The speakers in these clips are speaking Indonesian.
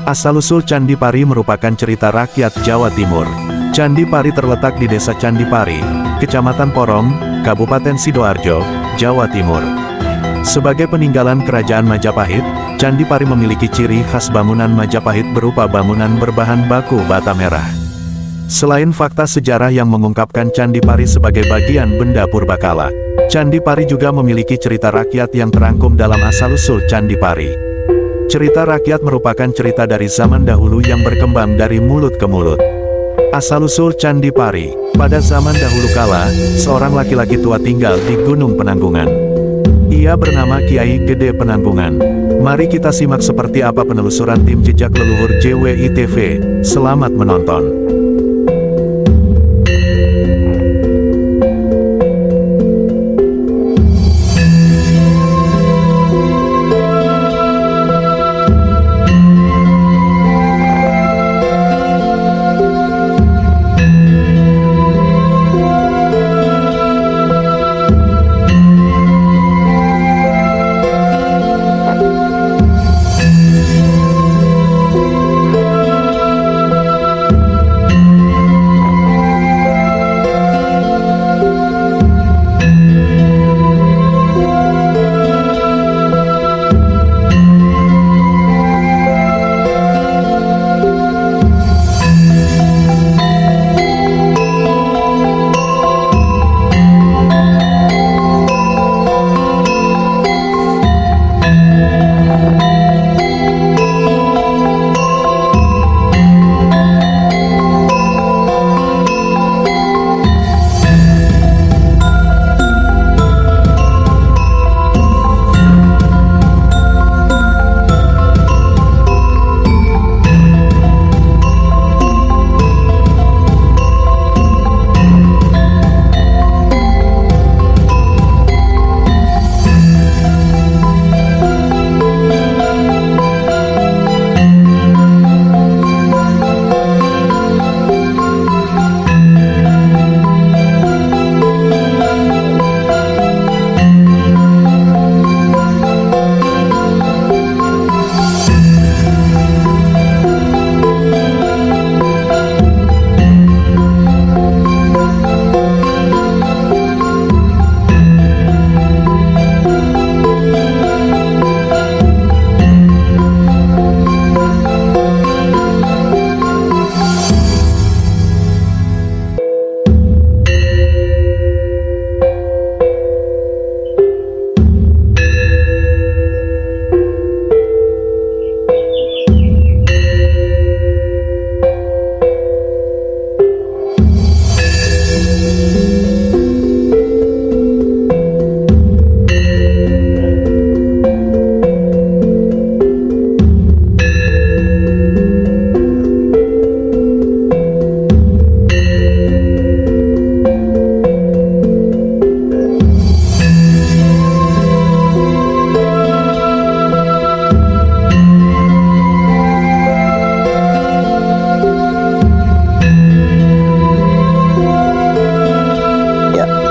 Asal-usul Candi Pari merupakan cerita rakyat Jawa Timur. Candi Pari terletak di Desa Candi Pari, Kecamatan Porong, Kabupaten Sidoarjo, Jawa Timur. Sebagai peninggalan Kerajaan Majapahit, Candi Pari memiliki ciri khas bangunan Majapahit berupa bangunan berbahan baku bata merah. Selain fakta sejarah yang mengungkapkan Candi Pari sebagai bagian benda purbakala, Candi Pari juga memiliki cerita rakyat yang terangkum dalam asal-usul Candi Pari. Cerita rakyat merupakan cerita dari zaman dahulu yang berkembang dari mulut ke mulut. Asal-usul Candi Pari. Pada zaman dahulu kala, seorang laki-laki tua tinggal di Gunung Penanggungan. Ia bernama Kiai Gede Penanggungan. Mari kita simak seperti apa penelusuran tim jejak leluhur JWI TV. Selamat menonton.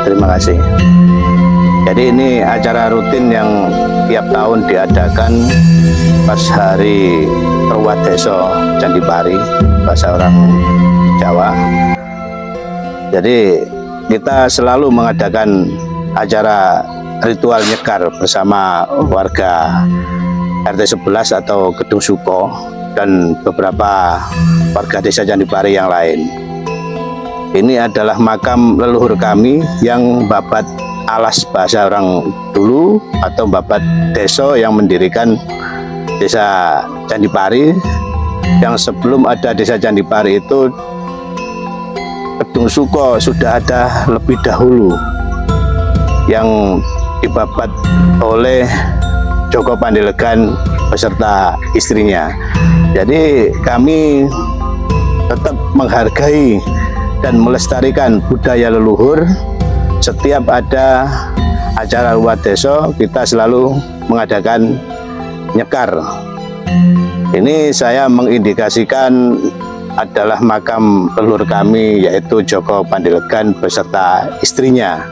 Terima kasih. Jadi ini acara rutin yang tiap tahun diadakan pas hari Perwadeso Candi Pari, bahasa orang Jawa. Jadi kita selalu mengadakan acara ritual nyekar bersama warga RT 11 atau Gedung Suko dan beberapa warga desa Candi Pari yang lain. Ini adalah makam leluhur kami yang babat alas bahasa orang dulu atau babat deso yang mendirikan desa Candi Pari. Yang sebelum ada desa Candi Pari itu Gedung Suko sudah ada lebih dahulu yang dibabat oleh Joko Pandelegan beserta istrinya. Jadi kami tetap menghargai dan melestarikan budaya leluhur. Setiap ada acara Wadeso, kita selalu mengadakan nyekar. Ini saya mengindikasikan adalah makam leluhur kami, yaitu Joko Pandelegan beserta istrinya.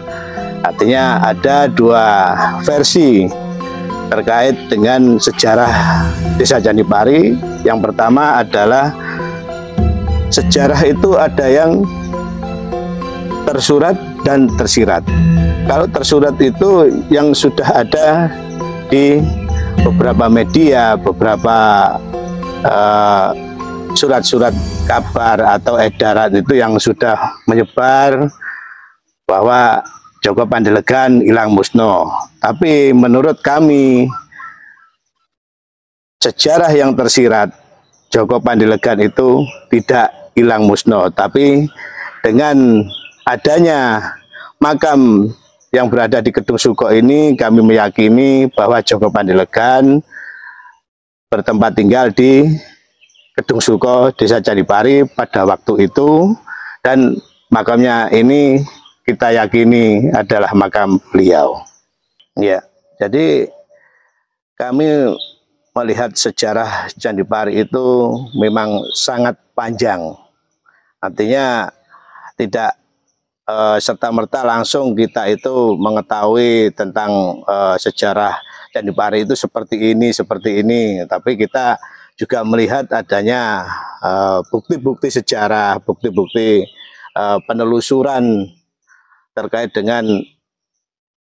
Artinya ada dua versi terkait dengan sejarah Desa Candi Pari Yang pertama adalah sejarah itu ada yang tersurat dan tersirat. Kalau tersurat itu yang sudah ada di beberapa media, beberapa surat-surat kabar atau edaran itu yang sudah menyebar bahwa Joko Pandelegan hilang musnah. Tapi menurut kami, sejarah yang tersirat, Joko Pandelegan itu tidak hilang musnah, tapi dengan adanya makam yang berada di Gedung Suko ini, kami meyakini bahwa Joko Pandelegan bertempat tinggal di Gedung Suko, Desa Candipari pada waktu itu, dan makamnya ini kita yakini adalah makam beliau. Ya, jadi kami melihat sejarah Candipari itu memang sangat panjang. Artinya tidak serta-merta langsung kita itu mengetahui tentang sejarah Candipari itu seperti ini, tapi kita juga melihat adanya bukti-bukti sejarah, bukti-bukti penelusuran terkait dengan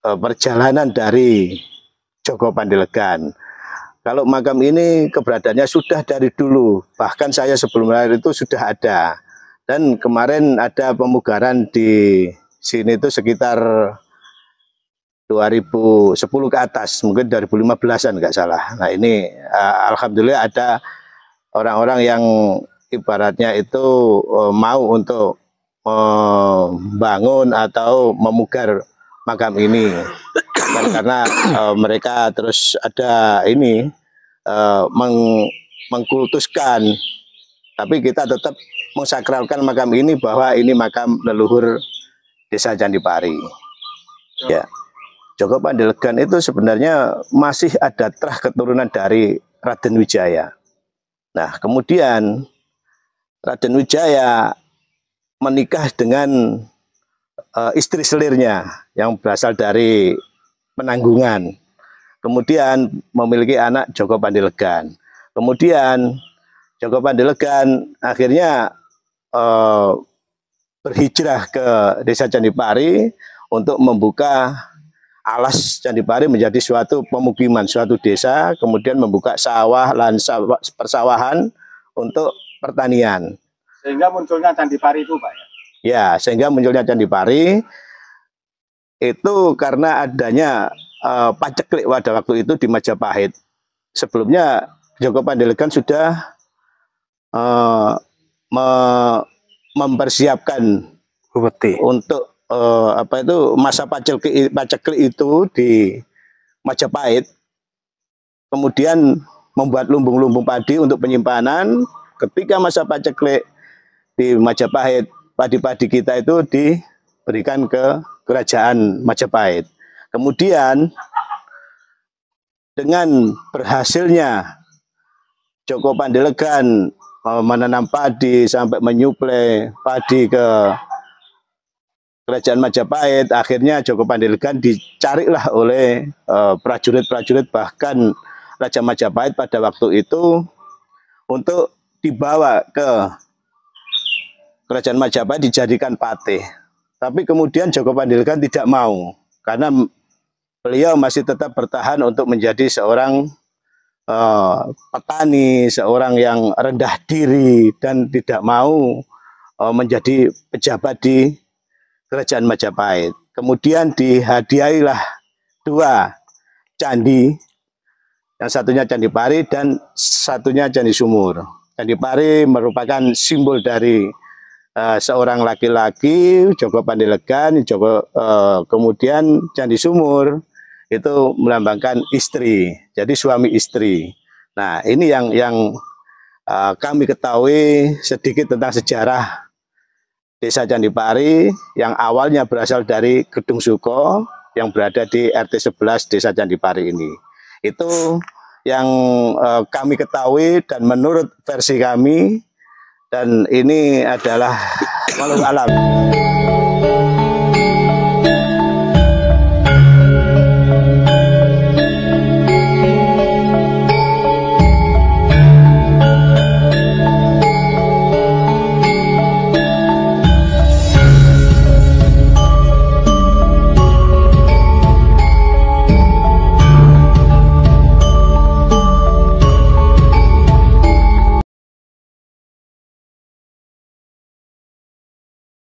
perjalanan dari Joko Pandelegan. Kalau makam ini keberadaannya sudah dari dulu, bahkan saya sebelum lahir itu sudah ada. Dan kemarin ada pemugaran di sini itu sekitar 2010 ke atas, mungkin 2015-an nggak salah. Nah ini alhamdulillah ada orang-orang yang ibaratnya itu mau untuk membangun atau memugar makam ini. Dan karena mereka terus ada ini mengkultuskan, tapi kita tetap mensakralkan makam ini bahwa ini makam leluhur Desa Candipari. Ya, Joko Pandelegan itu sebenarnya masih ada terah keturunan dari Raden Wijaya. Nah, kemudian Raden Wijaya menikah dengan istri selirnya yang berasal dari Penanggungan. Kemudian memiliki anak Joko Pandelegan. Kemudian Joko Pandelegan akhirnya berhijrah ke Desa Candipari untuk membuka alas Candipari menjadi suatu pemukiman, suatu desa, kemudian membuka sawah, lahan persawahan untuk pertanian. Sehingga munculnya Candipari itu, Pak? Ya, sehingga munculnya Candipari itu karena adanya paceklik pada waktu itu di Majapahit. Sebelumnya Joko Pandelegan sudah mempersiapkan untuk masa paceklik itu di Majapahit, kemudian membuat lumbung-lumbung padi untuk penyimpanan. Ketika masa paceklik di Majapahit, padi-padi kita itu diberikan ke kerajaan Majapahit. Kemudian dengan berhasilnya Joko Pandelegan menanam padi sampai menyuplai padi ke kerajaan Majapahit, akhirnya Joko Pandelegan dicarilah oleh prajurit-prajurit, bahkan Raja Majapahit pada waktu itu, untuk dibawa ke kerajaan Majapahit dijadikan patih. Tapi kemudian Joko Pandelegan tidak mau, karena beliau masih tetap bertahan untuk menjadi seorang petani, seorang yang rendah diri dan tidak mau menjadi pejabat di kerajaan Majapahit. Kemudian dihadiahilah 2 candi, yang satunya Candipari dan satunya Candi Sumur. Candipari merupakan simbol dari seorang laki-laki, Joko Pandelegan, kemudian Candi Sumur itu melambangkan istri, jadi suami istri. Nah, ini yang kami ketahui sedikit tentang sejarah Desa Candipari yang awalnya berasal dari Gedung Suko yang berada di RT 11 Desa Candipari ini. Itu yang kami ketahui dan menurut versi kami, dan ini adalah walau alam.